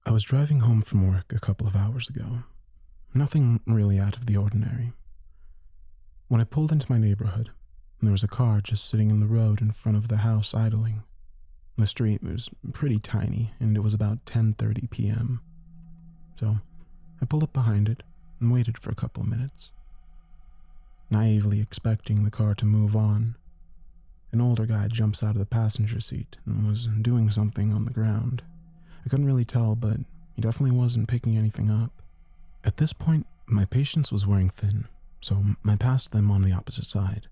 I was driving home from work a couple of hours ago. Nothing really out of the ordinary. When I pulled into my neighborhood, there was a car just sitting in the road in front of the house idling. The street was pretty tiny, and it was about 10:30 p.m. So I pulled up behind it and waited for a couple of minutes, naively expecting the car to move on. An older guy jumps out of the passenger seat and was doing something on the ground. I couldn't really tell, but he definitely wasn't picking anything up. At this point, my patience was wearing thin, so I passed them on the opposite side.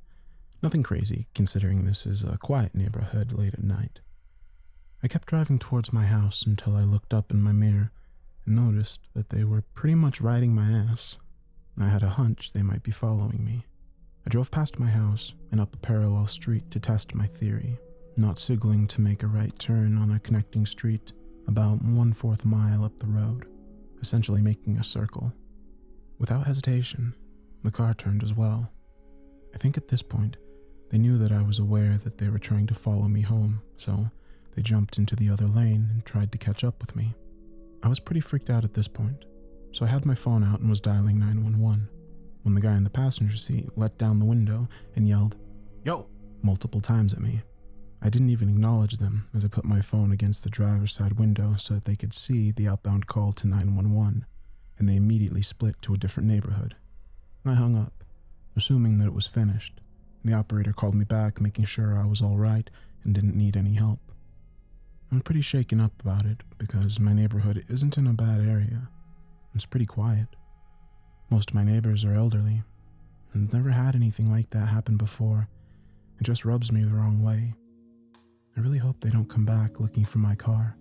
Nothing crazy, considering this is a quiet neighborhood late at night. I kept driving towards my house until I looked up in my mirror and noticed that they were pretty much riding my ass. I had a hunch they might be following me. I drove past my house and up a parallel street to test my theory, not signaling to make a right turn on a connecting street about 1/4 mile up the road, essentially making a circle. Without hesitation, the car turned as well. I think at this point, they knew that I was aware that they were trying to follow me home, so they jumped into the other lane and tried to catch up with me. I was pretty freaked out at this point, so I had my phone out and was dialing 911, when the guy in the passenger seat let down the window and yelled, "Yo!" multiple times at me. I didn't even acknowledge them as I put my phone against the driver's side window so that they could see the outbound call to 911, and they immediately split to a different neighborhood. I hung up, assuming that it was finished. The operator called me back, making sure I was all right and didn't need any help. I'm pretty shaken up about it because my neighborhood isn't in a bad area. It's pretty quiet. Most of my neighbors are elderly, and I've never had anything like that happen before. It just rubs me the wrong way. I really hope they don't come back looking for my car.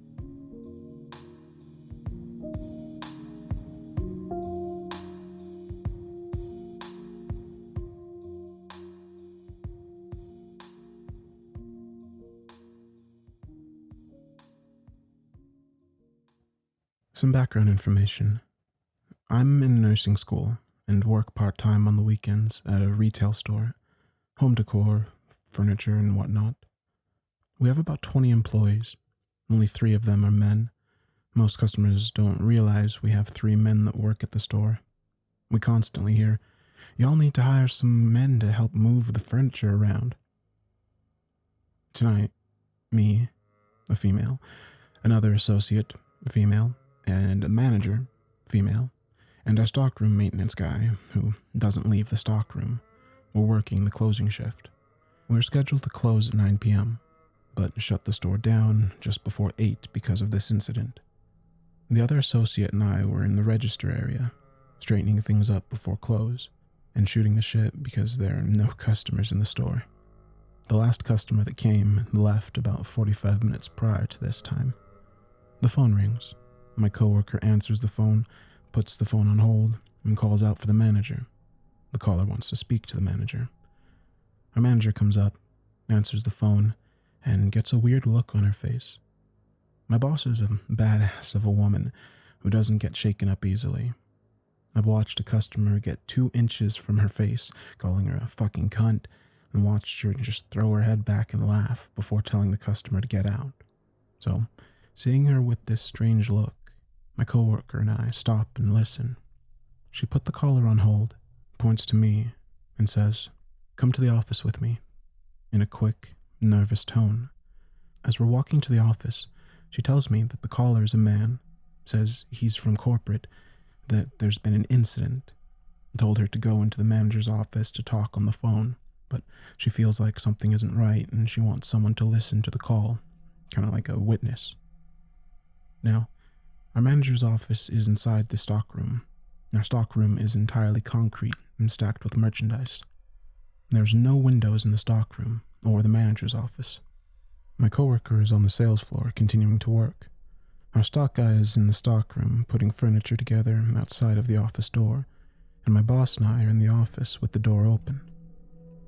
Some background information. I'm in nursing school and work part-time on the weekends at a retail store, home decor, furniture, and whatnot. We have about 20 employees. Only 3 of them are men. Most customers don't realize we have 3 men that work at the store. We constantly hear, "Y'all need to hire some men to help move the furniture around." Tonight, me, a female, another associate, a female, and a manager, female, and our stockroom maintenance guy, who doesn't leave the stockroom, were working the closing shift. We were scheduled to close at 9 p.m., but shut the store down just before 8 because of this incident. The other associate and I were in the register area, straightening things up before close, and shooting the shit because there are no customers in the store. The last customer that came left about 45 minutes prior to this time. The phone rings. My coworker answers the phone, puts the phone on hold, and calls out for the manager. The caller wants to speak to the manager. Our manager comes up, answers the phone, and gets a weird look on her face. My boss is a badass of a woman who doesn't get shaken up easily. I've watched a customer get 2 inches from her face, calling her a fucking cunt, and watched her just throw her head back and laugh before telling the customer to get out. So, seeing her with this strange look, my coworker and I stop and listen. She put the caller on hold, points to me, and says, "Come to the office with me," in a quick, nervous tone. As we're walking to the office, she tells me that the caller is a man, says he's from corporate, that there's been an incident, told her to go into the manager's office to talk on the phone, but she feels like something isn't right and she wants someone to listen to the call, kind of like a witness. Now, our manager's office is inside the stockroom. Our stockroom is entirely concrete and stacked with merchandise. There's no windows in the stockroom or the manager's office. My coworker is on the sales floor continuing to work. Our stock guy is in the stockroom putting furniture together outside of the office door, and my boss and I are in the office with the door open.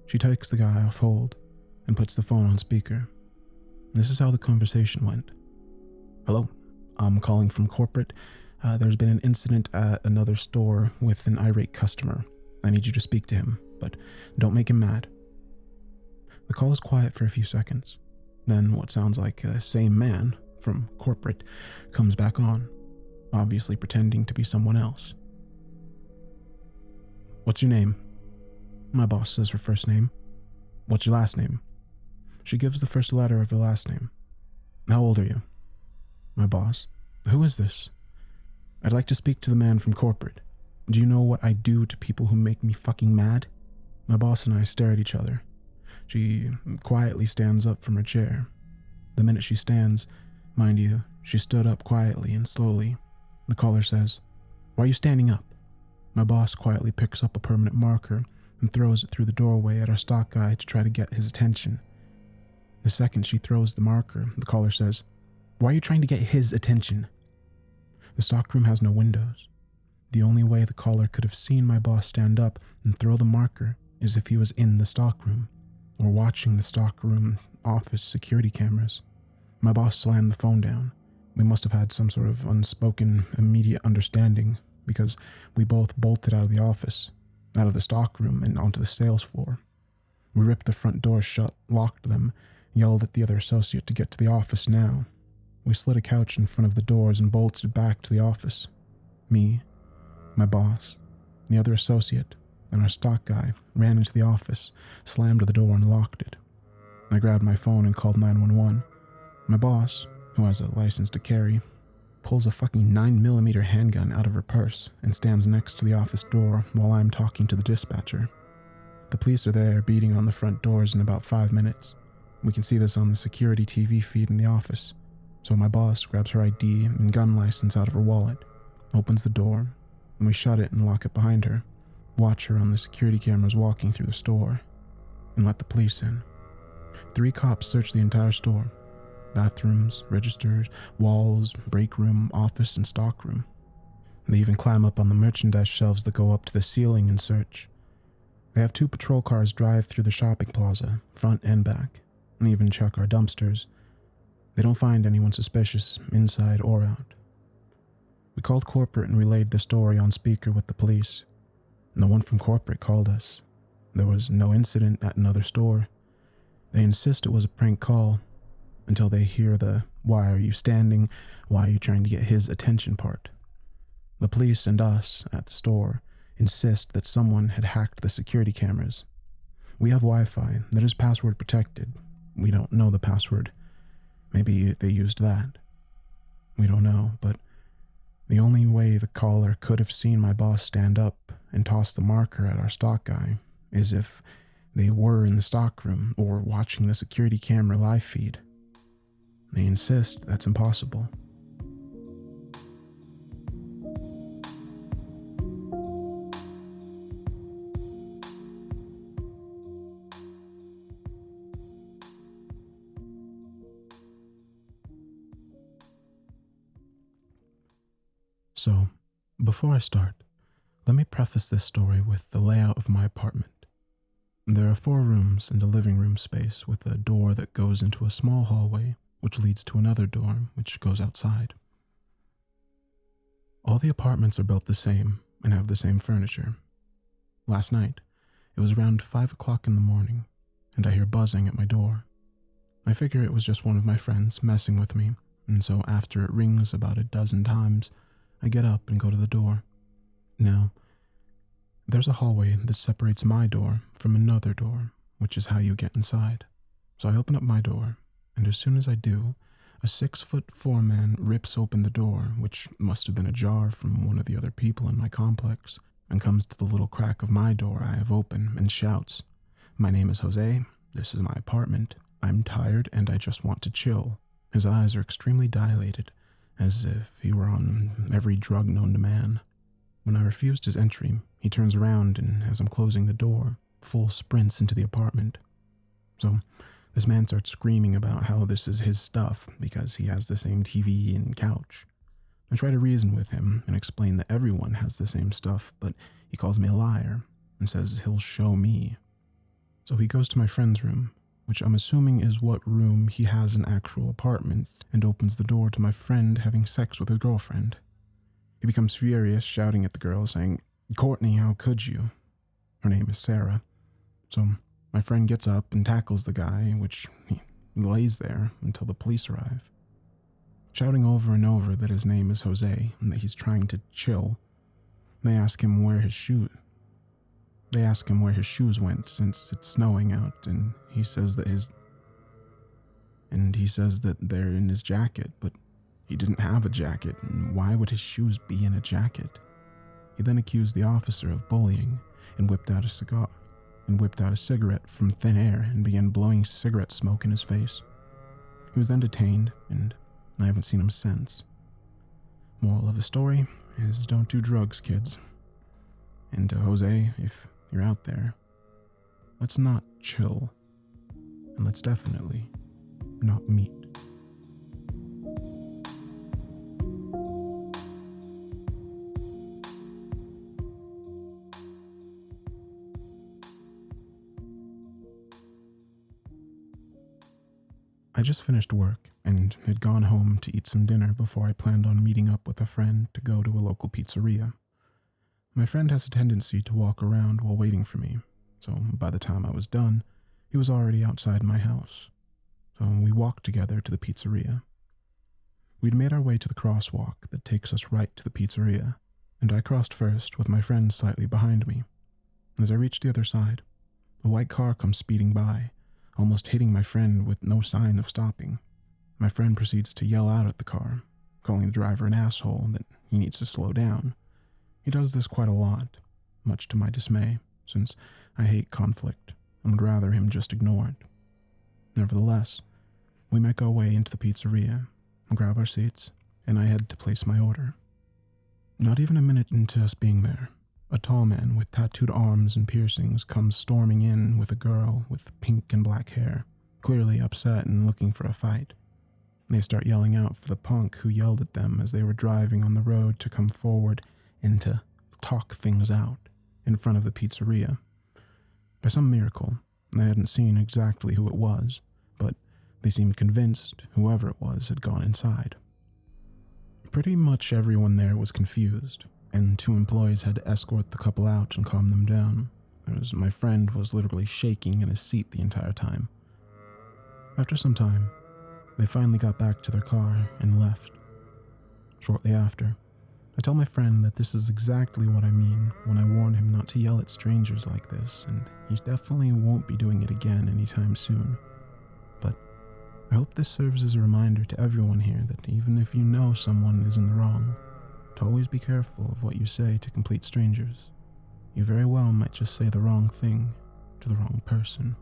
She takes the guy off hold and puts the phone on speaker. This is how the conversation went. "Hello, I'm calling from corporate. There's been an incident at another store with an irate customer. I need you to speak to him, but don't make him mad." The call is quiet for a few seconds. Then what sounds like the same man from corporate comes back on. obviously pretending to be someone else. "What's your name?" My boss says her first name. "What's your last name?" She gives the first letter of her last name. "How old are you?" My boss: "Who is this?" "I'd like to speak to the man from corporate. Do you know what I do to people who make me fucking mad?" My boss and I stare at each other. She quietly stands up from her chair. The minute she stands, mind you, she stood up quietly and slowly. The caller says, "Why are you standing up?" My boss quietly picks up a permanent marker and throws it through the doorway at our stock guy to try to get his attention. The second she throws the marker, the caller says, "Why are you trying to get his attention?" The stockroom has no windows. The only way the caller could have seen my boss stand up and throw the marker is if he was in the stockroom or watching the stockroom office security cameras. My boss slammed the phone down. We must have had some sort of unspoken, immediate understanding because we both bolted out of the office, out of the stockroom and onto the sales floor. We ripped the front doors shut, locked them, yelled at the other associate to get to the office now. We slid a couch in front of the doors and bolted back to the office. Me, my boss, the other associate, and our stock guy ran into the office, slammed the door and locked it. I grabbed my phone and called 911. My boss, who has a license to carry, pulls a fucking 9mm handgun out of her purse and stands next to the office door while I'm talking to the dispatcher. The police are there beating on the front doors in about 5 minutes. We can see this on the security TV feed in the office. So my boss grabs her ID and gun license out of her wallet, opens the door, and we shut it and lock it behind her, watch her on the security cameras walking through the store, and let the police in. 3 cops search the entire store: bathrooms, registers, walls, break room, office, and stockroom. They even climb up on the merchandise shelves that go up to the ceiling and search. They have 2 patrol cars drive through the shopping plaza, front and back, and even check our dumpsters. They don't find anyone suspicious, inside or out. We called corporate and relayed the story on speaker with the police. No one from corporate called us. There was no incident at another store. They insist it was a prank call until they hear the "why are you standing, why are you trying to get his attention" part. The police and us at the store insist that someone had hacked the security cameras. We have Wi-Fi that is password protected. We don't know the password. Maybe they used that. We don't know, but the only way the caller could have seen my boss stand up and toss the marker at our stock guy is if they were in the stockroom or watching the security camera live feed. They insist that's impossible. So, before I start, let me preface this story with the layout of my apartment. There are 4 rooms and a living room space with a door that goes into a small hallway, which leads to another door, which goes outside. All the apartments are built the same and have the same furniture. Last night, it was around 5 o'clock in the morning, and I hear buzzing at my door. I figure it was just one of my friends messing with me, and so after it rings about a dozen times, I get up and go to the door. Now, there's a hallway that separates my door from another door, which is how you get inside. So I open up my door, and as soon as I do, a 6'4" man rips open the door, which must have been ajar from one of the other people in my complex, and comes to the little crack of my door I have open and shouts, "My name is Jose, this is my apartment, I'm tired and I just want to chill." His eyes are extremely dilated, as if he were on every drug known to man. When I refused his entry, he turns around and, as I'm closing the door, full sprints into the apartment. So, this man starts screaming about how this is his stuff because he has the same TV and couch. I try to reason with him and explain that everyone has the same stuff, but he calls me a liar and says he'll show me. So he goes to my friend's room, which I'm assuming is what room he has an actual apartment, and opens the door to my friend having sex with his girlfriend. He becomes furious, shouting at the girl, saying, "Courtney, how could you?" Her name is Sarah. So my friend gets up and tackles the guy, which he lays there until the police arrive. shouting over and over that his name is Jose and that he's trying to chill. They ask him where his shoes went since it's snowing out, and he says that they're in his jacket, but he didn't have a jacket, and why would his shoes be in a jacket? He then accused the officer of bullying and whipped out a cigarette from thin air and began blowing cigarette smoke in his face. He was then detained, and I haven't seen him since. Moral of the story is don't do drugs, kids. And to Jose, if you're out there, let's not chill, and let's definitely not meet. I just finished work and had gone home to eat some dinner before I planned on meeting up with a friend to go to a local pizzeria. My friend has a tendency to walk around while waiting for me, so by the time I was done, he was already outside my house. So we walked together to the pizzeria. We'd made our way to the crosswalk that takes us right to the pizzeria, and I crossed first with my friend slightly behind me. As I reached the other side, a white car comes speeding by, almost hitting my friend with no sign of stopping. My friend proceeds to yell out at the car, calling the driver an asshole that he needs to slow down. He does this quite a lot, much to my dismay, since I hate conflict and would rather him just ignore it. Nevertheless, we make our way into the pizzeria, grab our seats, and I head to place my order. Not even a minute into us being there, a tall man with tattooed arms and piercings comes storming in with a girl with pink and black hair, clearly upset and looking for a fight. They start yelling out for the punk who yelled at them as they were driving on the road to come forward and to talk things out in front of the pizzeria. By some miracle, they hadn't seen exactly who it was, but they seemed convinced whoever it was had gone inside. Pretty much everyone there was confused, and 2 employees had to escort the couple out and calm them down, as my friend was literally shaking in his seat the entire time. After some time, they finally got back to their car and left. Shortly after, I tell my friend that this is exactly what I mean when I warn him not to yell at strangers like this, and he definitely won't be doing it again anytime soon. But I hope this serves as a reminder to everyone here that even if you know someone is in the wrong, to always be careful of what you say to complete strangers. You very well might just say the wrong thing to the wrong person.